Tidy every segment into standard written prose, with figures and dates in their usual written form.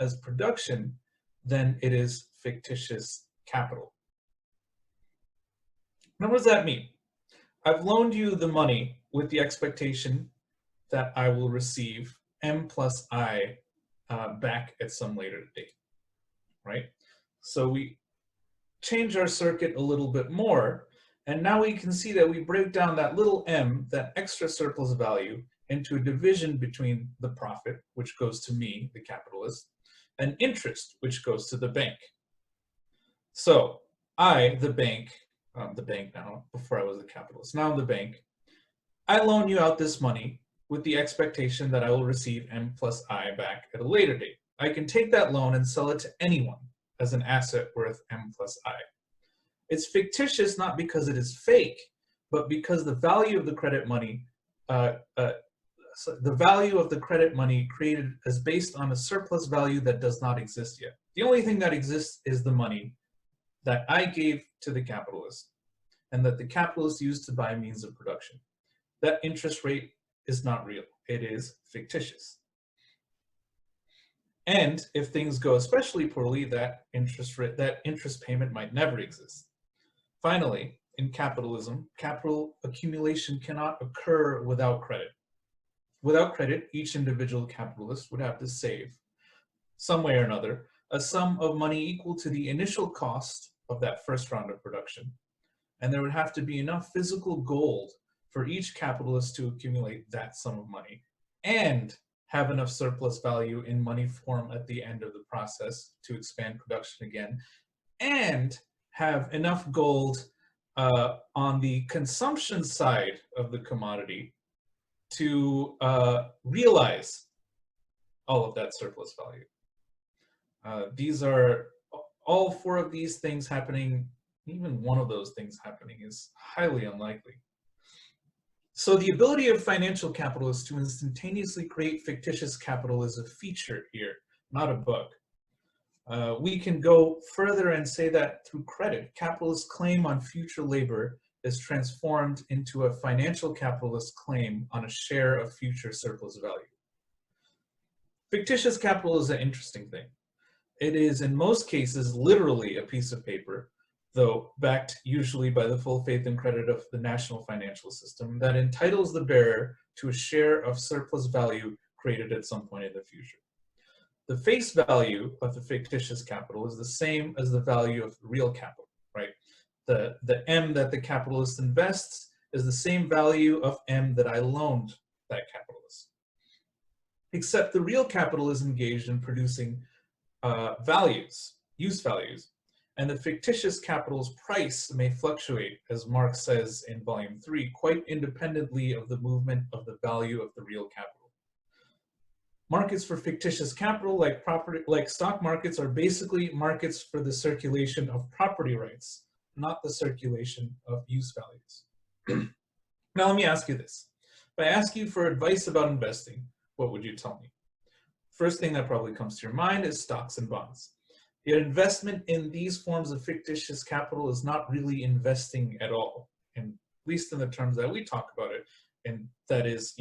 as production, then it is fictitious capital. Now, what does that mean? I've loaned you the money with the expectation that I will receive M plus I back at some later date, right? So we change our circuit a little bit more, and now we can see that we break down that little m, that extra surplus value, into a division between the profit, which goes to me, the capitalist, and interest, which goes to the bank. So I, the bank now, before I was a capitalist, now I'm the bank, I loan you out this money with the expectation that I will receive M plus I back at a later date. I can take that loan and sell it to anyone as an asset worth M plus I. It's fictitious not because it is fake, but because the value of the credit money, the value of the credit money created is based on a surplus value that does not exist yet. The only thing that exists is the money that I gave to the capitalist and that the capitalist used to buy means of production. That interest rate is not real. It is fictitious. And if things go especially poorly, that interest payment might never exist. Finally, in capitalism, capital accumulation cannot occur without credit. Without credit, each individual capitalist would have to save, some way or another, a sum of money equal to the initial cost of that first round of production. And there would have to be enough physical gold for each capitalist to accumulate that sum of money and have enough surplus value in money form at the end of the process to expand production again, and have enough gold on the consumption side of the commodity to realize all of that surplus value. These are all four of these things happening. Even one of those things happening is highly unlikely. So the ability of financial capitalists to instantaneously create fictitious capital is a feature here, not a bug. We can go further and say that through credit, capitalists' claim on future labor is transformed into a financial capitalist claim on a share of future surplus value. Fictitious capital is an interesting thing. It is in most cases literally a piece of paper, though backed usually by the full faith and credit of the national financial system, that entitles the bearer to a share of surplus value created at some point in the future. The face value of the fictitious capital is the same as the value of real capital, right? The M that the capitalist invests is the same value of M that I loaned that capitalist. Except the real capital is engaged in producing values, use values, and the fictitious capital's price may fluctuate, as Marx says in volume 3, quite independently of the movement of the value of the real capital. Markets for fictitious capital, like stock markets, are basically markets for the circulation of property rights, not the circulation of use values. Now let me ask you this. If I ask you for advice about investing, what would you tell me? First thing that probably comes to your mind is stocks and bonds. Yet investment in these forms of fictitious capital is not really investing at all, and at least in the terms that we talk about it, and that is,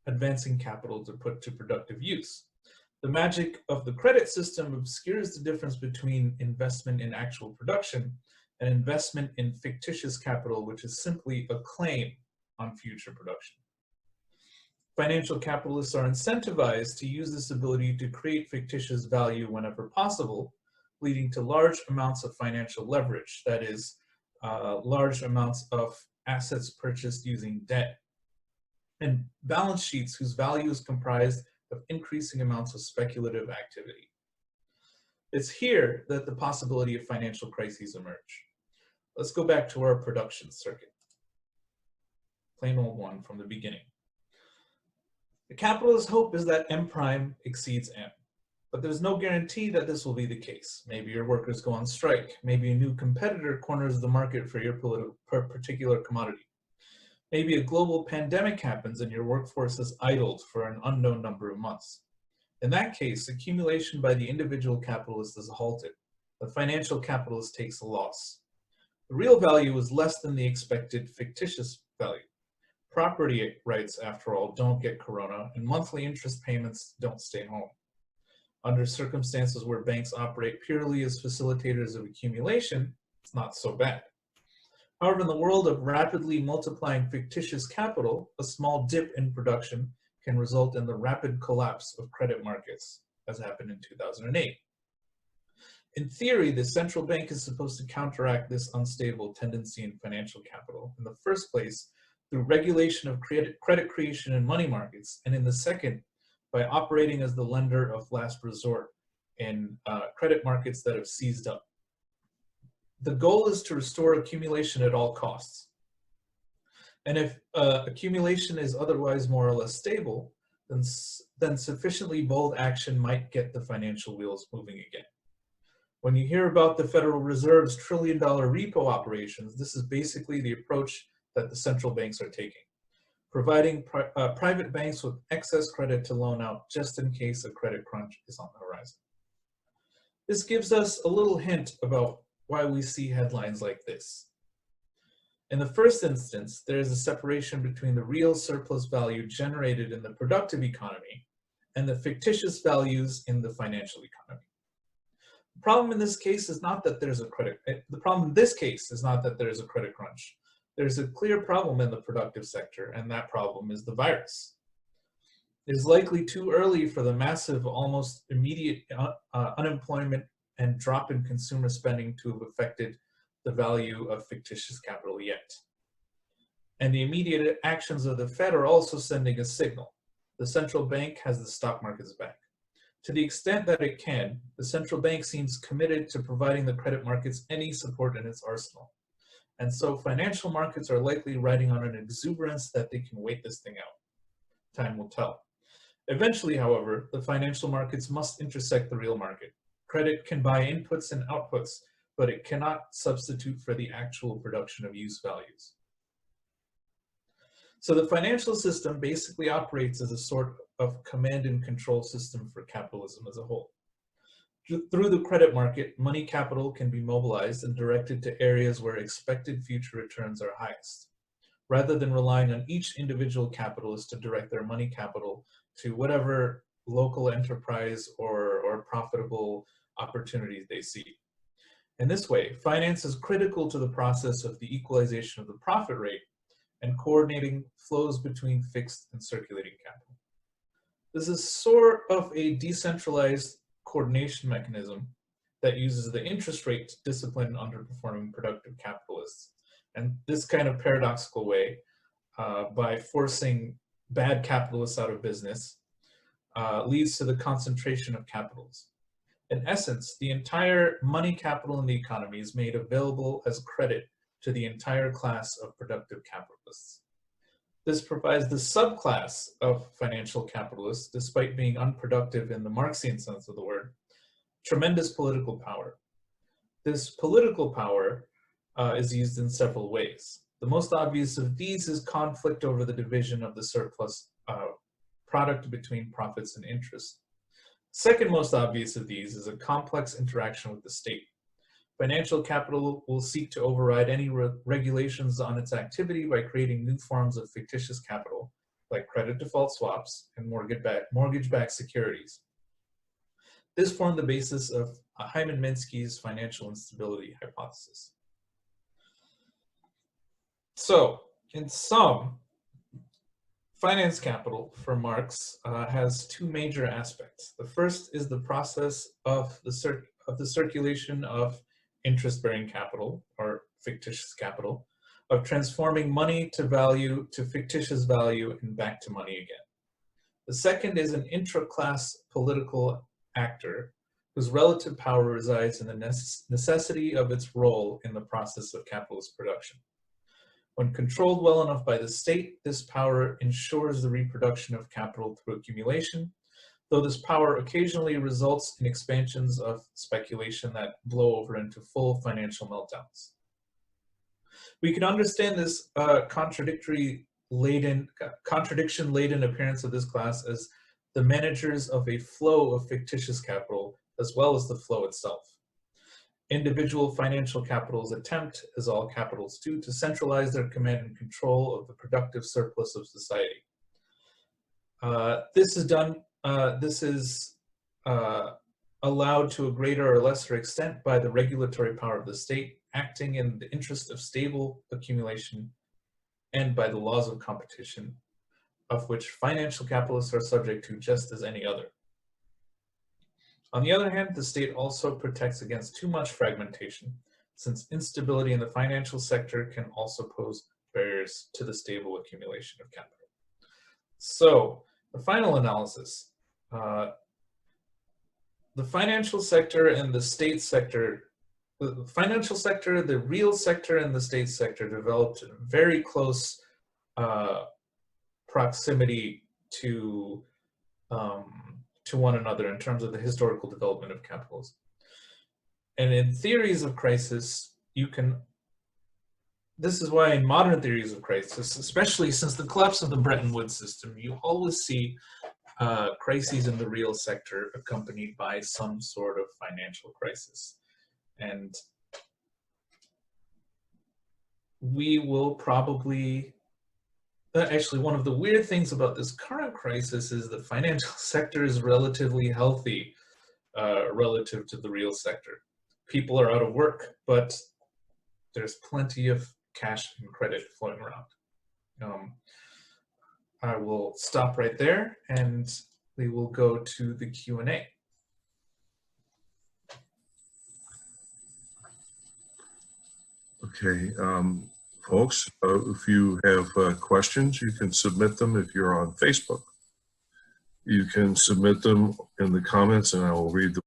advancing capital to put to productive use. The magic of the credit system obscures the difference between investment in actual production and investment in fictitious capital, which is simply a claim on future production. Financial capitalists are incentivized to use this ability to create fictitious value whenever possible, leading to large amounts of financial leverage, that is, large amounts of assets purchased using debt, and balance sheets whose value is comprised of increasing amounts of speculative activity. It's here that the possibility of financial crises emerge. Let's go back to our production circuit. Plain old one from the beginning. The capitalist hope is that M prime exceeds M, but there's no guarantee that this will be the case. Maybe your workers go on strike. Maybe a new competitor corners the market for your particular commodity. Maybe a global pandemic happens and your workforce is idled for an unknown number of months. In that case, accumulation by the individual capitalist is halted. The financial capitalist takes a loss. The real value is less than the expected fictitious value. Property rights, after all, don't get corona, and monthly interest payments don't stay home. Under circumstances where banks operate purely as facilitators of accumulation, it's not so bad. However, in the world of rapidly multiplying fictitious capital, a small dip in production can result in the rapid collapse of credit markets, as happened in 2008. In theory, the central bank is supposed to counteract this unstable tendency in financial capital, in the first place, through regulation of credit creation in money markets, and in the second, by operating as the lender of last resort in credit markets that have seized up. The goal is to restore accumulation at all costs. And if accumulation is otherwise more or less stable, then sufficiently bold action might get the financial wheels moving again. When you hear about the Federal Reserve's trillion-dollar repo operations, this is basically the approach that the central banks are taking, providing private banks with excess credit to loan out just in case a credit crunch is on the horizon. This gives us a little hint about why we see headlines like this. In the first instance, there is a separation between the real surplus value generated in the productive economy and the fictitious values in the financial economy. The problem in this case is not that there's a credit crunch. There's a clear problem in the productive sector, and that problem is the virus. It is likely too early for the massive, almost immediate unemployment and drop in consumer spending to have affected the value of fictitious capital yet. And the immediate actions of the Fed are also sending a signal. The central bank has the stock market's back. To the extent that it can, the central bank seems committed to providing the credit markets any support in its arsenal. And so financial markets are likely riding on an exuberance that they can wait this thing out. Time will tell. Eventually, however, the financial markets must intersect the real market. Credit can buy inputs and outputs, but it cannot substitute for the actual production of use values. So the financial system basically operates as a sort of command and control system for capitalism as a whole. Through the credit market, money capital can be mobilized and directed to areas where expected future returns are highest, rather than relying on each individual capitalist to direct their money capital to whatever local enterprise or profitable opportunities they see. In this way, finance is critical to the process of the equalization of the profit rate and coordinating flows between fixed and circulating capital. This is sort of a decentralized coordination mechanism that uses the interest rate to discipline underperforming productive capitalists. And this kind of paradoxical way, by forcing bad capitalists out of business, leads to the concentration of capitals. In essence, the entire money capital in the economy is made available as credit to the entire class of productive capitalists. This provides the subclass of financial capitalists, despite being unproductive in the Marxian sense of the word, tremendous political power. This political power is used in several ways. The most obvious of these is conflict over the division of the surplus product between profits and interest. Second most obvious of these is a complex interaction with the state. Financial capital will seek to override any regulations on its activity by creating new forms of fictitious capital, like credit default swaps and mortgage-backed securities. This formed the basis of Hyman Minsky's financial instability hypothesis. So, in sum, finance capital for Marx has two major aspects. The first is the process of the circulation of interest-bearing capital, or fictitious capital, of transforming money to value, to fictitious value, and back to money again. The second is an intra-class political actor whose relative power resides in the necessity of its role in the process of capitalist production. When controlled well enough by the state, this power ensures the reproduction of capital through accumulation, though this power occasionally results in expansions of speculation that blow over into full financial meltdowns. We can understand this contradiction-laden appearance of this class as the managers of a flow of fictitious capital, as well as the flow itself. Individual financial capitals attempt, as all capitals do, to centralize their command and control of the productive surplus of society. This is allowed to a greater or lesser extent by the regulatory power of the state, acting in the interest of stable accumulation, and by the laws of competition, of which financial capitalists are subject to just as any other. On the other hand, the state also protects against too much fragmentation, since instability in the financial sector can also pose barriers to the stable accumulation of capital. So, the final analysis. The financial sector and the state sector, the financial sector, the real sector, and the state sector developed very close proximity to one another in terms of the historical development of capitalism. And in theories of crisis, this is why in modern theories of crisis, especially since the collapse of the Bretton Woods system, you always see crises in the real sector accompanied by some sort of financial crisis. And we will probably, actually one of the weird things about this current crisis is the financial sector is relatively healthy relative to the real sector. People are out of work, but there's plenty of cash and credit flowing around. I will stop right there and we will go to the Q&A. Okay, folks, if you have questions, you can submit them if you're on Facebook. You can submit them in the comments and I will read them.